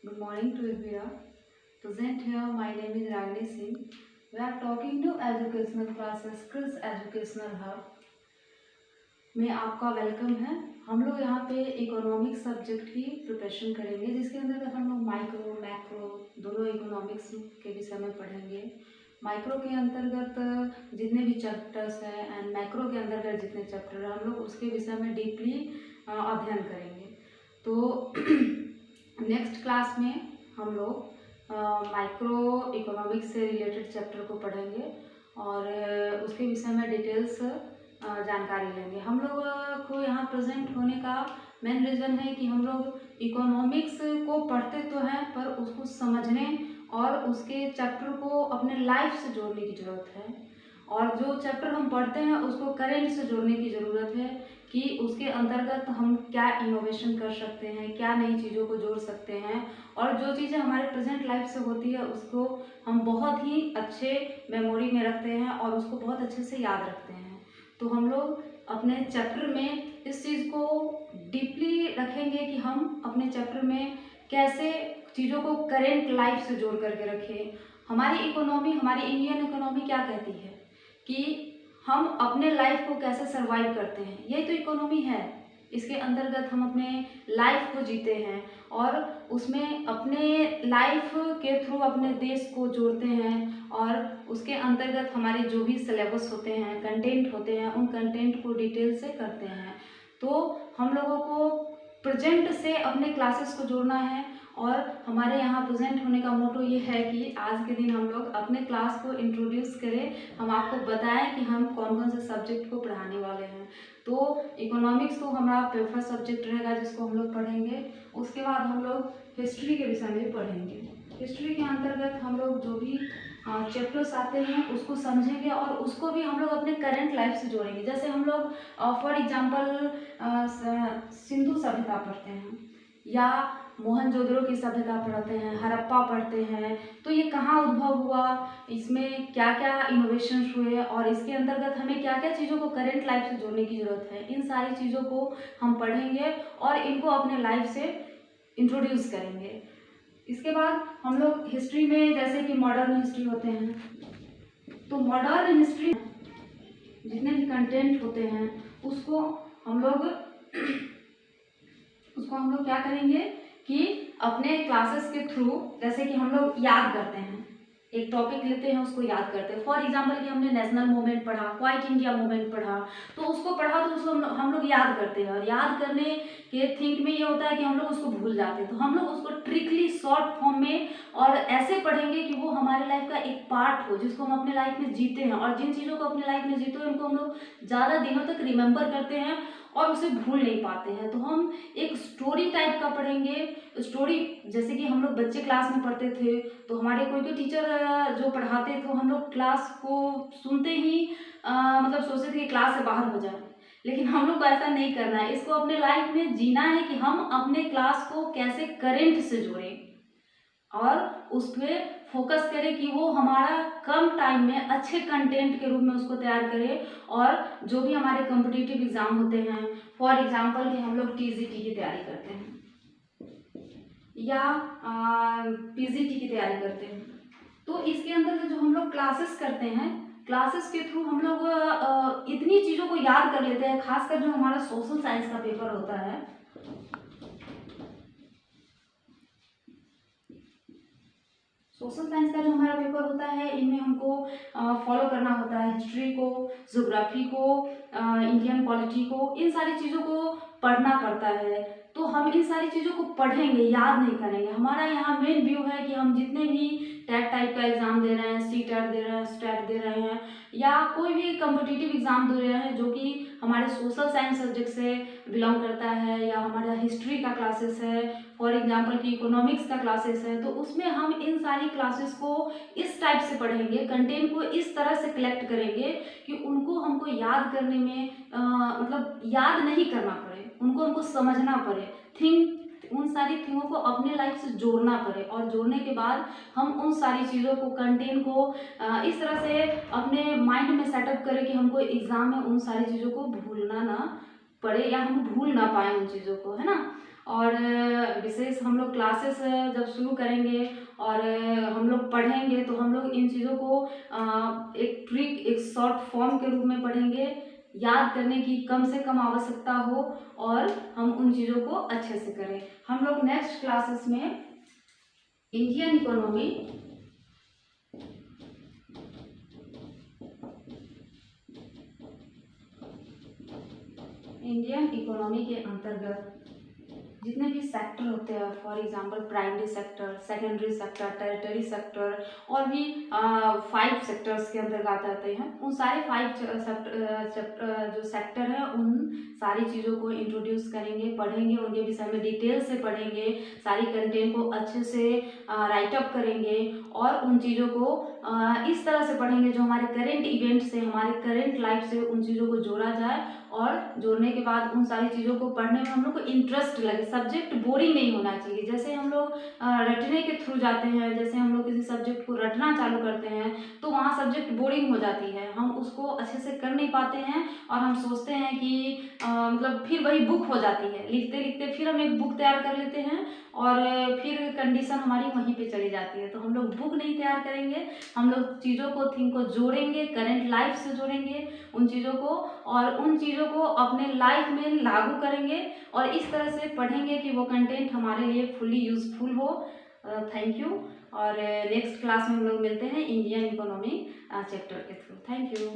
Good morning to everyone. Present here, my name is Ragini Singh. We are talking to educational classes, Chris Educational Hub. में आपका welcome है। हम लोग यहाँ पे इकोनॉमिक्स सब्जेक्ट की प्रिपरेशन करेंगे, जिसके अंदर हम लोग माइक्रो मैक्रो दोनों इकोनॉमिक्स के विषय में पढ़ेंगे। माइक्रो के अंतर्गत जितने भी चैप्टर्स हैं एंड मैक्रो के अंतर्गत जितने चैप्टर हैं हम लोग उसके विषय में डीपली अध्ययन करेंगे। तो नेक्स्ट क्लास में हम लोग माइक्रो इकोनॉमिक्स से रिलेटेड चैप्टर को पढ़ेंगे और उसके विषय में डिटेल्स जानकारी लेंगे। हम लोग को यहाँ प्रेजेंट होने का मेन रीज़न है कि हम लोग इकोनॉमिक्स को पढ़ते तो हैं पर उसको समझने और उसके चैप्टर को अपने लाइफ से जोड़ने की ज़रूरत है, और जो चैप्टर हम पढ़ते हैं उसको करेंट से जोड़ने की ज़रूरत है कि उसके अंतर्गत हम क्या इनोवेशन कर सकते हैं, क्या नई चीज़ों को जोड़ सकते हैं, और जो चीज़ें हमारे प्रेजेंट लाइफ से होती है उसको हम बहुत ही अच्छे मेमोरी में रखते हैं और उसको बहुत अच्छे से याद रखते हैं। तो हम लोग अपने चैप्टर में इस चीज़ को डीपली रखेंगे कि हम अपने चैप्टर में कैसे चीज़ों को करेंट लाइफ से जोड़ करके रखें। हमारी इकोनॉमी, हमारी इंडियन इकोनॉमी क्या कहती है कि हम अपने लाइफ को कैसे सरवाइव करते हैं, यही तो इकोनॉमी है। इसके अंतर्गत हम अपने लाइफ को जीते हैं और उसमें अपने लाइफ के थ्रू अपने देश को जोड़ते हैं, और उसके अंतर्गत हमारे जो भी सिलेबस होते हैं, कंटेंट होते हैं, उन कंटेंट को डिटेल से करते हैं। तो हम लोगों को प्रेजेंट से अपने क्लासेस को जोड़ना है, और हमारे यहाँ प्रेजेंट होने का मोटो ये है कि आज के दिन हम लोग अपने क्लास को इंट्रोड्यूस करें, हम आपको बताएं कि हम कौन कौन से सब्जेक्ट को पढ़ाने वाले हैं। तो इकोनॉमिक्स तो हमारा प्रेफर सब्जेक्ट रहेगा जिसको हम लोग पढ़ेंगे। उसके बाद हम लोग हिस्ट्री के विषय में पढ़ेंगे। हिस्ट्री के अंतर्गत हम लोग जो भी चैप्टर्स आते हैं उसको समझेंगे और उसको भी हम लोग अपने करंट लाइफ से जोड़ेंगे। जैसे हम लोग फॉर एग्जांपल सिंधु सभ्यता पढ़ते हैं या मोहनजोदड़ो की सभ्यता पढ़ते हैं, हड़प्पा पढ़ते हैं, तो ये कहाँ उद्भव हुआ, इसमें क्या क्या इनोवेशंस हुए और इसके अंतर्गत हमें क्या क्या चीज़ों को करंट लाइफ से जोड़ने की ज़रूरत है, इन सारी चीज़ों को हम पढ़ेंगे और इनको अपने लाइफ से इंट्रोड्यूस करेंगे। इसके बाद हम लोग हिस्ट्री में जैसे कि मॉडर्न हिस्ट्री होते हैं, तो मॉडर्न हिस्ट्री जितने भी कंटेंट होते हैं उसको हम लोग क्या करेंगे कि अपने क्लासेस के थ्रू, जैसे कि हम लोग याद करते हैं, एक टॉपिक लेते हैं उसको याद करते हैं। फॉर एग्जांपल कि हमने नेशनल मूवमेंट पढ़ा, क्वाइट इंडिया मूवमेंट पढ़ा, तो उसको पढ़ा तो उसको हम लोग याद करते हैं, और याद करने के थिंक में ये होता है कि हम लोग उसको भूल जाते हैं। तो हम लोग उसको ट्रिकली शॉर्ट फॉर्म में और ऐसे पढ़ेंगे कि वो हमारे लाइफ का एक पार्ट हो जिसको हम अपने लाइफ में जीते हैं, और जिन चीज़ों को अपने लाइफ में जीते हैं उनको हम लोग ज़्यादा दिनों तक रिमेंबर करते हैं और उसे भूल नहीं पाते हैं। तो हम एक स्टोरी टाइप का पढ़ेंगे। स्टोरी जैसे कि हम लोग बच्चे क्लास में पढ़ते थे, तो हमारे कोई टीचर जो पढ़ाते थे हम लोग क्लास को सुनते ही मतलब सोचते थे कि क्लास से बाहर हो जाए, लेकिन हम लोग को ऐसा नहीं करना है। इसको अपने लाइफ में जीना है कि हम अपने क्लास को कैसे करेंट से जोड़ें और उस पर फोकस करें कि वो हमारा कम टाइम में अच्छे कंटेंट के रूप में उसको तैयार करें। और जो भी हमारे कॉम्पिटिटिव एग्ज़ाम होते हैं, फॉर एग्जांपल कि हम लोग टीजीटी की तैयारी करते हैं या पीजीटी की तैयारी करते हैं, तो इसके अंदर जो हम लोग क्लासेस करते हैं, क्लासेस के थ्रू हम लोग इतनी चीज़ों को याद कर लेते हैं। खासकर जो हमारा सोशल साइंस का पेपर होता है, सोशल साइंस का जो हमारा पेपर होता है, इनमें हमको फॉलो करना होता है हिस्ट्री को, ज्योग्राफी को, इंडियन पॉलिटी को, इन सारी चीज़ों को पढ़ना पड़ता है। तो हम इन सारी चीज़ों को पढ़ेंगे, याद नहीं करेंगे। हमारा यहाँ मेन व्यू है कि हम जितने भी टेट टाइप का एग्ज़ाम दे रहे हैं, सी टेट दे रहे हैं, स्टेट दे रहे हैं, या कोई भी कॉम्पिटिटिव एग्ज़ाम दे रहे हैं जो कि हमारे सोशल साइंस सब्जेक्ट से बिलोंग करता है, या हमारा हिस्ट्री का क्लासेस है, फॉर एग्जांपल कि इकोनॉमिक्स का क्लासेस है, तो उसमें हम इन सारी क्लासेस को इस टाइप से पढ़ेंगे, कंटेंट को इस तरह से कलेक्ट करेंगे कि उनको हमको याद करने में मतलब याद नहीं करना पड़े, उनको हमको समझना पड़े, उन सारी थिंगों को अपने लाइफ से जोड़ना पड़े, और जोड़ने के बाद हम उन सारी चीज़ों को, कंटेंट को इस तरह से अपने माइंड में सेटअप करें कि हमको एग्ज़ाम में उन सारी चीज़ों को भूलना ना पड़े या हम भूल ना पाए उन चीज़ों को, है ना। और विशेष हम लोग क्लासेस जब शुरू करेंगे और हम लोग पढ़ेंगे तो हम लोग इन चीज़ों को एक ट्रिक, एक शॉर्ट फॉर्म के रूप में पढ़ेंगे, याद करने की कम से कम आवश्यकता हो और हम उन चीज़ों को अच्छे से करें। हम लोग नेक्स्ट क्लासेस में इंडियन इकोनॉमी, इंडियन इकोनॉमी के अंतर्गत जितने भी सेक्टर होते हैं, for example primary sector, secondary sector, territory sector और भी 5 सेक्टर्स के अंतर्गत आते हैं, उन सारे 5 जो सेक्टर हैं उन सारी चीज़ों को इंट्रोड्यूस करेंगे, पढ़ेंगे, उनके विषय में डिटेल से पढ़ेंगे, सारी कंटेंट को अच्छे से राइटअप करेंगे और उन चीज़ों को इस तरह से पढ़ेंगे जो हमारे करेंट इवेंट से, हमारे करेंट लाइफ से उन चीज़ों को जोड़ा जाए और जोड़ने के बाद उन सारी चीज़ों को पढ़ने में हम लोग को इंटरेस्ट लगे। सब्जेक्ट बोरिंग नहीं होना चाहिए। जैसे हम लोग रटने के थ्रू जाते हैं, जैसे हम लोग किसी सब्जेक्ट को रटना चालू करते हैं तो वहाँ सब्जेक्ट बोरिंग हो जाती है, हम उसको अच्छे से कर नहीं पाते हैं और हम सोचते हैं कि मतलब फिर वही बुक हो जाती है, लिखते लिखते फिर हम एक बुक तैयार कर लेते हैं और फिर कंडीशन हमारी वहीं पे चली जाती है। तो हम लोग बुक नहीं तैयार करेंगे, हम लोग चीज़ों को, थिंक को जोड़ेंगे, करेंट लाइफ से जोड़ेंगे उन चीज़ों को और उन चीज़ों को अपने लाइफ में लागू करेंगे और इस तरह से पढ़ेंगे कि वो कंटेंट हमारे लिए फुली यूजफुल हो। Thank you. और नेक्स्ट क्लास में हम लोग मिलते हैं इंडियन इकोनॉमी चैप्टर के थ्रू। Thank you.